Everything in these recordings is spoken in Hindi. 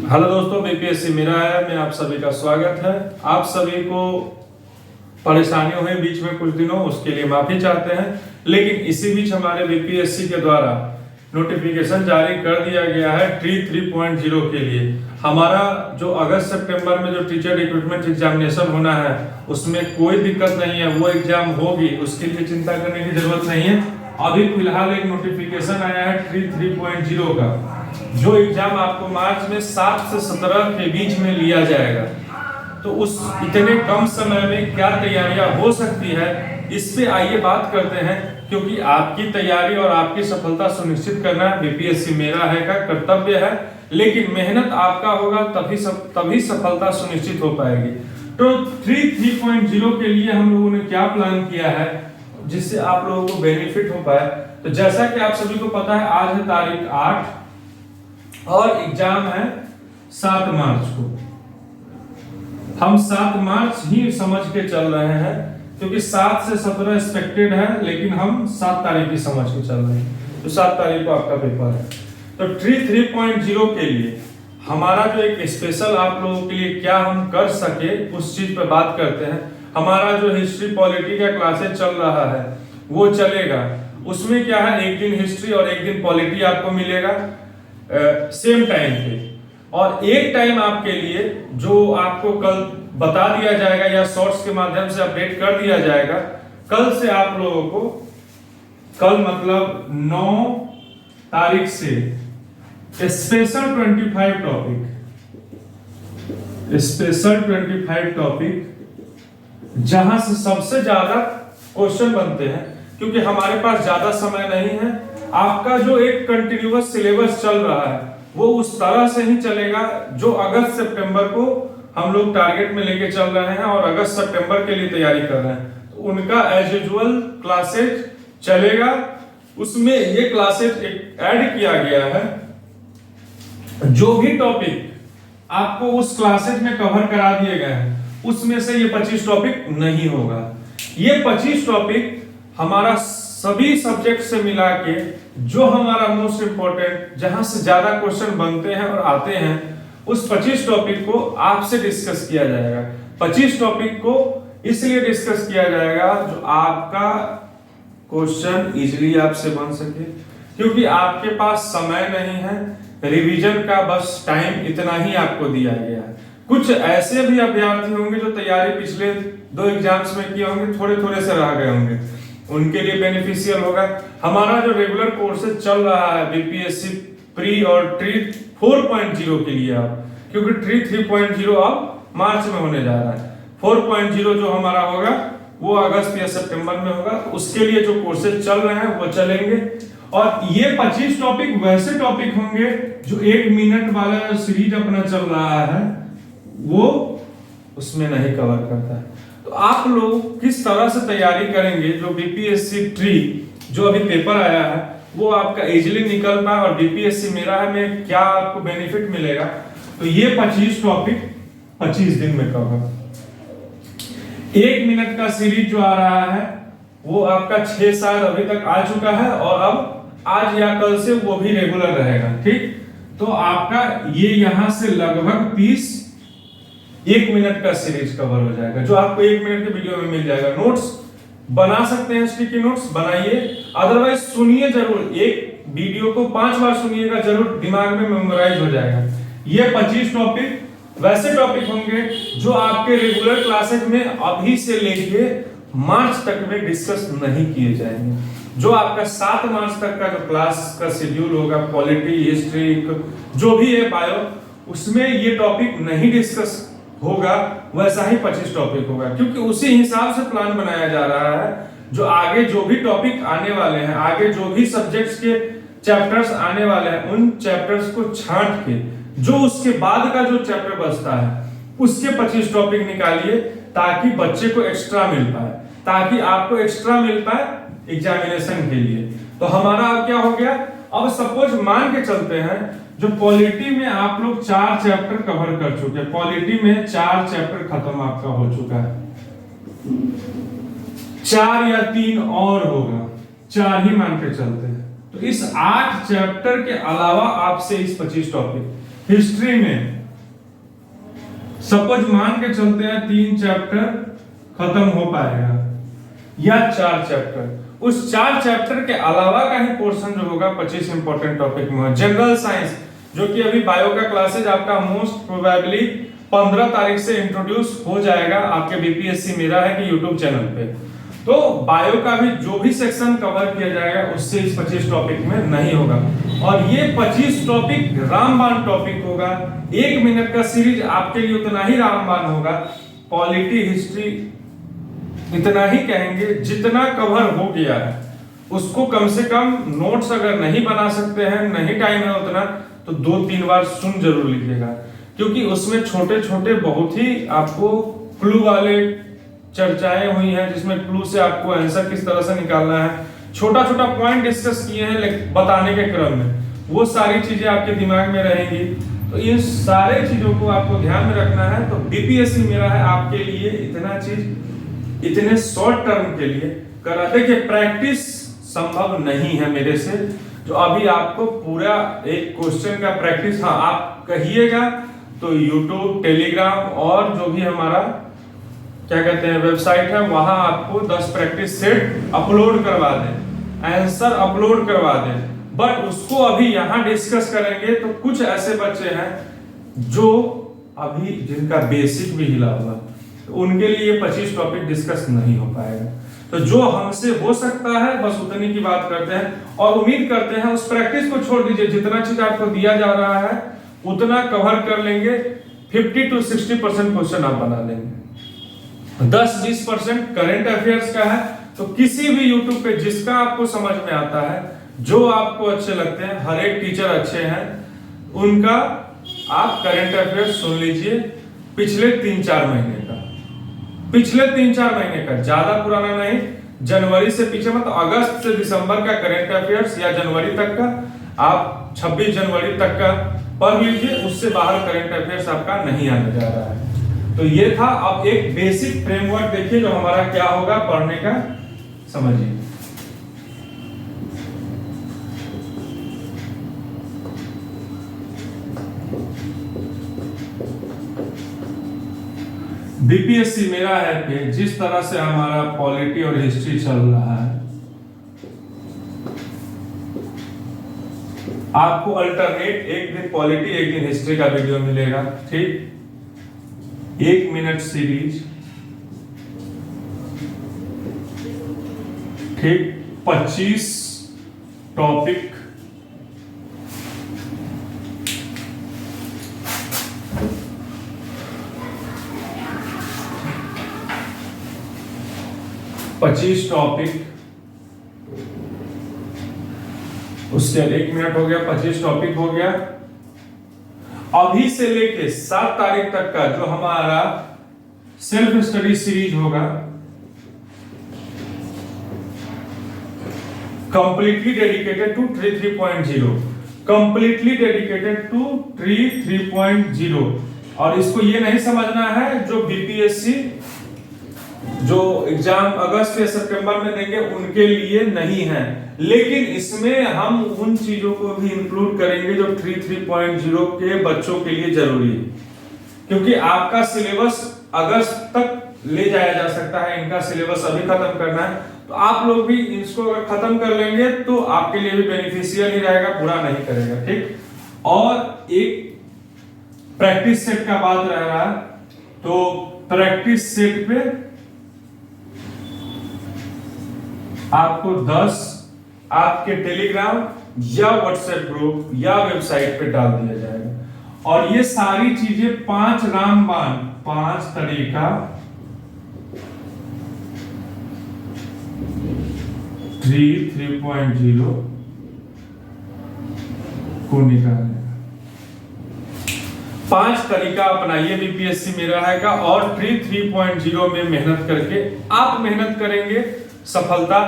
हेलो दोस्तों, बीपीएससी मेरा है, मैं आप सभी का स्वागत है। आप सभी को परेशानी हुई बीच में कुछ दिनों, उसके लिए माफी चाहते हैं। लेकिन इसी बीच हमारे बीपीएससी के द्वारा नोटिफिकेशन जारी कर दिया गया है ट्री 3.0 के लिए। हमारा जो अगस्त सितंबर में जो टीचर रिक्रूटमेंट एग्जामिनेशन होना है उसमें कोई दिक्कत नहीं है, वो एग्जाम होगी, उसके लिए चिंता करने की जरूरत नहीं है। अभी फिलहाल एक नोटिफिकेशन आया है ट्री 3.0 का, जो एग्जाम आपको मार्च में 7 से 17 के बीच में लिया जाएगा। तो उस इतने कम समय में क्या तैयारियां हो सकती है, इस पे आइए बात करते हैं। क्योंकि आपकी तैयारी और आपकी सफलता सुनिश्चित करना बीपीएससी मेरा है का कर्तव्य है, लेकिन मेहनत आपका होगा तभी सफलता सुनिश्चित हो पाएगी। तो ट्री 3.0 के लिए हम लोगों ने क्या प्लान किया है जिससे आप लोगों को बेनिफिट हो पाए। तो जैसा कि आप सभी को पता है, आज है तारीख 8 और एग्जाम है 7 मार्च को। हम 7 मार्च ही समझ के चल रहे हैं, क्योंकि 7 से 17 एक्सपेक्टेड है, लेकिन हम 7 तारीख की समझ के चल रहे हैं। तो 7 तारीख को आपका पेपर है। तो ट्री 3.0 के लिए हमारा जो एक स्पेशल आप लोगों के लिए क्या हम कर सके उस चीज पे बात करते हैं। हमारा जो हिस्ट्री पॉलिटी का क्लासेस चल रहा है वो चलेगा। उसमें क्या है, एक दिन हिस्ट्री और एक दिन पॉलिटी आपको मिलेगा सेम टाइम पे, और एक टाइम आपके लिए जो आपको कल बता दिया जाएगा या शॉर्ट्स के माध्यम से अपडेट कर दिया जाएगा। कल से आप लोगों को, कल मतलब 9 तारीख से स्पेशल 25 टॉपिक जहां से सबसे ज्यादा क्वेश्चन बनते हैं, क्योंकि हमारे पास ज्यादा समय नहीं है। आपका जो एक कंटिन्यूअस सिलेबस चल रहा है वो उस तरह से ही चलेगा जो अगस्त सितंबर को हम लोग टारगेट में लेके चल रहे हैं और अगस्त सितंबर के लिए तैयारी कर रहे हैं। तो उनका एज यूजुअल क्लासेज चलेगा। उसमें ये क्लासेज ऐड किया गया है, जो भी टॉपिक आपको उस क्लासेज में कवर करा दिए गए हैं उसमें से ये 25 टॉपिक नहीं होगा। ये 25 टॉपिक हमारा सभी सब्जेक्ट से मिला के जो हमारा मोस्ट इंपॉर्टेंट, जहां से ज्यादा क्वेश्चन बनते हैं और आते हैं, उस 25 टॉपिक को आपसे डिस्कस किया जाएगा। 25 टॉपिक को इसलिए डिस्कस किया जाएगा जो आपका क्वेश्चन इजीली आपसे बन सके, क्योंकि आपके पास समय नहीं है। रिवीजन का बस टाइम इतना ही आपको दिया गया है। कुछ ऐसे भी अभ्यर्थी होंगे जो तैयारी पिछले 2 एग्जाम्स में किए होंगे, थोड़े थोड़े से रह गए होंगे, उनके लिए बेनिफिशियल होगा। हमारा जो रेगुलर कोर्सेज चल रहा है बीपीएससी प्री और ट्री 4.0 के लिए आप, क्योंकि ट्री 3.0 अब मार्च में होने जा रहा है, 4.0 जो हमारा होगा वो अगस्त या सितंबर में होगा। तो उसके लिए जो कोर्सेज चल रहे हैं वो चलेंगे। और ये 25 टॉपिक वैसे टॉपिक होंगे जो 1 मिनट वाला सीरीज अपना चल रहा है वो उसमें नहीं कवर करता है। तो आप लोग किस तरह से तैयारी करेंगे जो बीपीएससी ट्री जो अभी पेपर आया है वो आपका इजीली निकल पाए और बीपीएससी मेरा है में क्या आपको बेनिफिट मिलेगा। तो ये 25 टॉपिक 25 दिन में कवर। 1 मिनट का सीरीज जो आ रहा है वो आपका 6 साल अभी तक आ चुका है, और अब आज या कल से वो भी रेगुलर रहेगा। ठीक, तो आपका ये यहां से लगभग 30 1 मिनट का सीरीज कवर हो जाएगा, जो आपको 1 मिनट के वीडियो में मिल जाएगा। नोट्स बना सकते हैं, स्टिकी नोट्स बनाइए, अदरवाइज सुनिए जरूर। एक वीडियो को 5 बार सुनिएगा, जरूर दिमाग में मेमोराइज हो जाएगा। ये 25 टॉपिक वैसे टॉपिक होंगे जो आपके रेगुलर क्लासेस में अभी से लेके मार्च तक में डिस्कस नहीं किए जाएंगे। जो आपका 7 मार्च तक का जो क्लास का शेड्यूल होगा, पॉलिटी, हिस्ट्री, जो भी है, बायो, उसमें ये टॉपिक नहीं डिस्कस होगा, वैसा ही 25 टॉपिक होगा, क्योंकि उसी हिसाब से प्लान बनाया जा रहा है। जो आगे जो भी टॉपिक आने वाले हैं, आगे जो भी सब्जेक्ट्स के चैप्टर्स आने वाले हैं, उन चैप्टर्स को छांट के जो उसके बाद का जो चैप्टर बचता है उसके 25 टॉपिक निकालिए, ताकि बच्चे को एक्स्ट्रा मिल पाए, ताकि आपको एक्स्ट्रा मिल पाए एग्जामिनेशन के लिए। तो हमारा अब क्या हो गया, अब सपोज मान के चलते हैं जो पॉलिटी में आप लोग 4 चैप्टर कवर कर चुके हैं, पॉलिटी में 4 चैप्टर खत्म आपका हो चुका है, 4 या 3 और होगा, 4 ही मान के चलते हैं। तो इस 8 चैप्टर के अलावा आपसे इस 25 टॉपिक हिस्ट्री में सपोज मान के चलते हैं 3 चैप्टर खत्म हो पाएगा या 4 चैप्टर, उस 4 चैप्टर के अलावा का ही पोर्शन जो होगा 25 इंपॉर्टेंट टॉपिक में। जनरल साइंस जो कि अभी बायो का क्लासेज आपका मोस्ट प्रोबेबली 15 तारीख से इंट्रोड्यूस हो जाएगा आपके बीपीएससी मेरा है कि यूट्यूब चैनल पे, तो बायो का भी जो भी सेक्शन कवर किया जाएगा उससे इस 25 टॉपिक में नहीं होगा। और ये 25 टॉपिक रामबाण टॉपिक होगा, 1 मिनट का सीरीज आपके लिए उतना ही रामबाण होगा। पॉलिटी हिस्ट्री इतना ही कहेंगे जितना कवर हो गया है, उसको कम से कम नोट्स अगर नहीं बना सकते हैं, नहीं टाइम है उतना, तो 2-3 बार सुन जरूर लीजिएगा, क्योंकि उसमें छोटे छोटे बहुत ही आपको क्लू वाले चर्चाएं हुई हैं, जिसमें क्लू से आपको आंसर किस तरह से निकालना है, छोटा छोटा पॉइंट डिस्कस किए हैं बताने के क्रम में, वो सारी चीजें आपके दिमाग में रहेंगी। तो इन सारे चीजों को आपको ध्यान में रखना है। तो बीपीएससी मेरा है आपके लिए इतना चीज इतने शॉर्ट टर्म के लिए करा। देखिए प्रैक्टिस संभव नहीं है मेरे से, जो अभी आपको पूरा एक क्वेश्चन का प्रैक्टिस, हाँ आप कहिएगा तो यूट्यूब, टेलीग्राम और जो भी हमारा क्या कहते हैं वेबसाइट है, वहां आपको 10 प्रैक्टिस सेट अपलोड करवा दें, आंसर अपलोड करवा दें। बट उसको अभी यहां डिस्कस करेंगे तो कुछ ऐसे बच्चे हैं जो अभी जिनका बेसिक भी हिला हुआ, तो उनके लिए 25 टॉपिक डिस्कस नहीं हो पाएगा। तो जो हमसे हो सकता है बस उतनी की बात करते हैं और उम्मीद करते हैं उस प्रैक्टिस को छोड़ दीजिए, जितना चीज आपको दिया जा रहा है उतना कवर कर लेंगे। 50 to 60% क्वेश्चन आप बना लेंगे। 10-20% करंट अफेयर्स का है, तो किसी भी यूट्यूब पे जिसका आपको समझ में आता है, जो आपको अच्छे लगते हैं, हर एक टीचर अच्छे हैं, उनका आप करंट अफेयर्स सुन लीजिए पिछले 3-4 महीने का, पिछले 3-4 महीने का, ज्यादा पुराना नहीं, जनवरी से पीछे मत, अगस्त से दिसंबर का करंट अफेयर्स या जनवरी तक का आप 26 जनवरी तक का पढ़ लीजिए, उससे बाहर करंट अफेयर्स आपका नहीं आने जा रहा है। तो ये था। अब एक बेसिक फ्रेमवर्क देखिए जो हमारा क्या होगा पढ़ने का, समझिए। बीपीएससी मेरा है कि जिस तरह से हमारा पॉलिटी और हिस्ट्री चल रहा है, आपको अल्टरनेट एक दिन पॉलिटी एक दिन हिस्ट्री का वीडियो मिलेगा, ठीक, 1 मिनट सीरीज, ठीक, 25 टॉपिक, उसके 1 मिनट हो गया, 25 टॉपिक हो गया। अभी से लेके 7 तारीख तक का जो हमारा सेल्फ स्टडी सीरीज होगा, completely dedicated to tree 3.0, completely dedicated to tree 3.0। और इसको ये नहीं समझना है जो बीपीएससी जो एग्जाम अगस्त या सितंबर में देंगे उनके लिए नहीं है, लेकिन इसमें हम उन चीजों को भी इंक्लूड करेंगे जो ट्री 3.0 के बच्चों के लिए जरूरी है, क्योंकि आपका सिलेबस अगस्त तक ले जाया जा सकता है, इनका सिलेबस अभी खत्म करना है, तो आप लोग भी इसको अगर खत्म कर लेंगे तो आपके लिए भी बेनिफिशियल ही रहेगा, बुरा नहीं करेगा, ठीक। और एक प्रैक्टिस सेट का बात रह रहा है, तो प्रैक्टिस सेट पे आपको 10 आपके टेलीग्राम या व्हाट्सएप ग्रुप या वेबसाइट पे डाल दिया जाएगा। और ये सारी चीजें 5 रामबाण, 5 तरीका ट्री 3.0 को निकालने का 5 तरीका अपनाइए बीपीएससी मेरा है का, और ट्री 3.0 में मेहनत करके आप मेहनत करेंगे, सफलता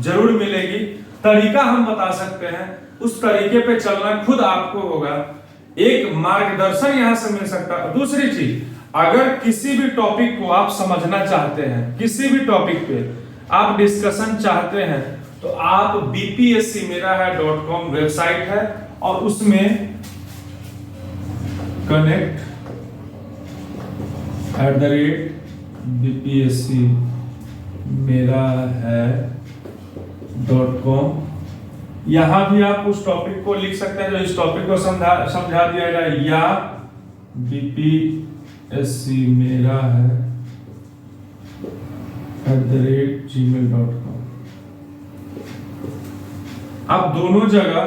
जरूर मिलेगी। तरीका हम बता सकते हैं, उस तरीके पे चलना खुद आपको होगा, एक मार्गदर्शन यहां से मिल सकता है। दूसरी चीज, अगर किसी भी टॉपिक को आप समझना चाहते हैं, किसी भी टॉपिक पे आप डिस्कशन चाहते हैं, तो आप bpscmerahai.com वेबसाइट है और उसमें कनेक्ट BPSC मेरा है .com। यहां भी आप उस टॉपिक को लिख सकते हैं जो इस टॉपिक को समझा दिया जाए, या BPSC मेरा है @gmail.com। आप दोनों जगह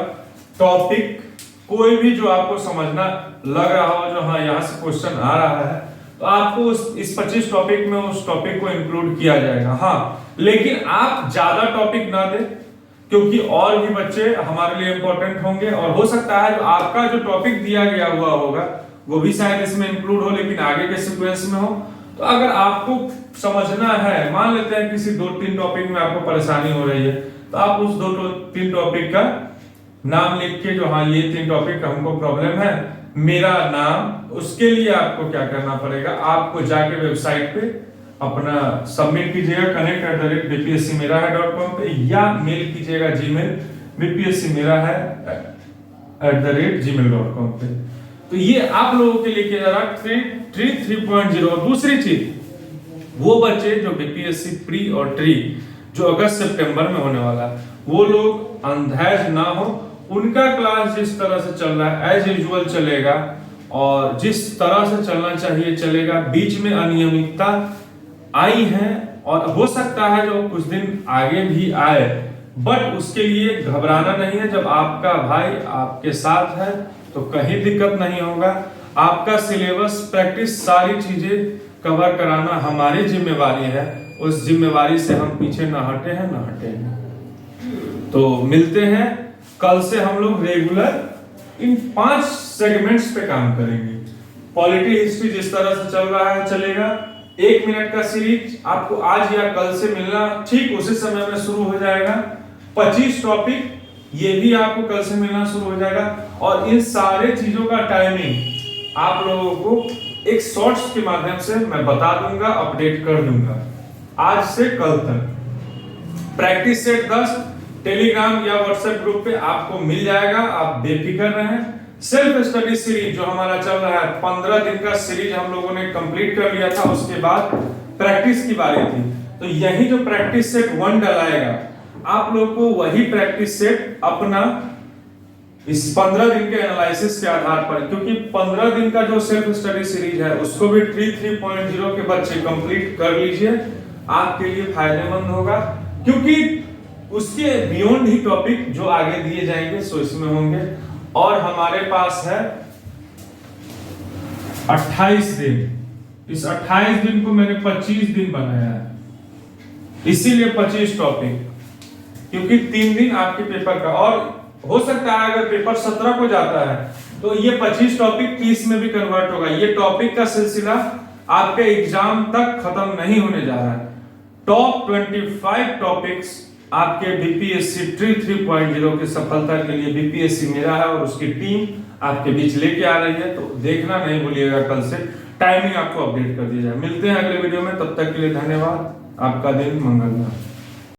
टॉपिक कोई भी जो आपको समझना लग रहा हो, जो हाँ यहाँ से क्वेश्चन आ रहा है, तो आपको इस 25 टॉपिक में उस टॉपिक को इंक्लूड किया जाएगा। हाँ, लेकिन आप ज्यादा टॉपिक ना दें, क्योंकि और भी बच्चे हमारे लिए इंपॉर्टेंट होंगे, और हो सकता है जो आपका जो टॉपिक दिया गया हुआ होगा वो भी शायद इसमें इंक्लूड हो, लेकिन आगे के सीक्वेंस में हो। तो अगर आपको समझना है, मान लेते हैं किसी 2-3 टॉपिक में आपको परेशानी हो रही है, तो आप उस 2-3 टॉपिक का नाम लिख के, जो हाँ ये 3 टॉपिक हमको प्रॉब्लम है, मेरा नाम, उसके लिए आपको क्या करना पड़ेगा, आपको जाके वेबसाइट पे अपना सबमिट कीजिएगा connect@bpscmerahai.com पे, या मेल कीजिएगा जीमेल bpscmerahai@gmail.com पे। तो ये आप लोगों के लिए किया जा रहा 3.0। और दूसरी चीज, वो बच्चे जो बीपीएससी प्री और ट्री जो अगस्त सितंबर में होने वाला है, वो लोग अंधेर ना हो, उनका क्लास जिस तरह से चल रहा है एज यूजुअल चलेगा, और जिस तरह से चलना चाहिए चलेगा। बीच में अनियमितता आई है और हो सकता है जो कुछ दिन आगे भी आए, बट उसके लिए घबराना नहीं है। जब आपका भाई आपके साथ है तो कहीं दिक्कत नहीं होगा। आपका सिलेबस, प्रैक्टिस, सारी चीजें कवर कराना हमारी जिम्मेवारी है, उस जिम्मेवारी से हम पीछे ना हटे हैं, ना हटे हैं। तो मिलते हैं कल से, हम लोग रेगुलर इन 5 सेगमेंट्स पे काम करेंगे। पॉलिटी हिस्ट्री जिस तरह से चल रहा है चलेगा, 1 मिनट का सीरीज आपको आज या कल से मिलना ठीक उसी समय में शुरू हो जाएगा। 25 टॉपिक ये भी आपको कल से मिलना शुरू हो जाएगा, और इन सारे चीजों का टाइमिंग आप लोगों को एक शॉर्ट्स के माध्यम से मैं बता दूंगा, अपडेट कर दूंगा आज से कल तक। प्रैक्टिस सेट 10 टेलीग्राम या व्हाट्सएप ग्रुप पे आपको मिल जाएगा, आप बेफिक्र रहें। सेल्फ स्टडी सीरीज जो हमारा चल रहा है, 15 दिन का सीरीज हम लोगों ने कंप्लीट कर लिया था, उसके बाद प्रैक्टिस की बारी थी। तो यही जो प्रैक्टिस सेट 1 डलाएगा, आप लोग को वही प्रैक्टिस सेट अपना इस 15 दिन के एनालिसिस के आधार पर, क्योंकि 15 दिन का जो सेल्फ स्टडी सीरीज है उसको भी 3.0 के बच्चे कंप्लीट कर लीजिए, आपके लिए फायदेमंद होगा, क्योंकि उसके बियॉन्ड ही टॉपिक जो आगे दिए जाएंगे सो इसमें होंगे। और हमारे पास है 28 दिन। इस 28 दिन को मैंने 25 दिन बनाया है, इसीलिए 25 टॉपिक, क्योंकि 3 दिन आपके पेपर का, और हो सकता है अगर पेपर 17 को जाता है तो ये 25 टॉपिक 30 में भी कन्वर्ट होगा। ये टॉपिक का सिलसिला आपके एग्जाम तक खत्म नहीं होने जा रहा है। टॉप 25 टॉपिक्स आपके बीपीएससी 3.0 की सफलता के लिए बीपीएससी मेरा है और उसकी टीम आपके बीच लेके आ रही है। तो देखना नहीं भूलिएगा, कल से टाइमिंग आपको अपडेट कर दिया जाए। मिलते हैं अगले वीडियो में, तब तक के लिए धन्यवाद। आपका दिन मंगलमय।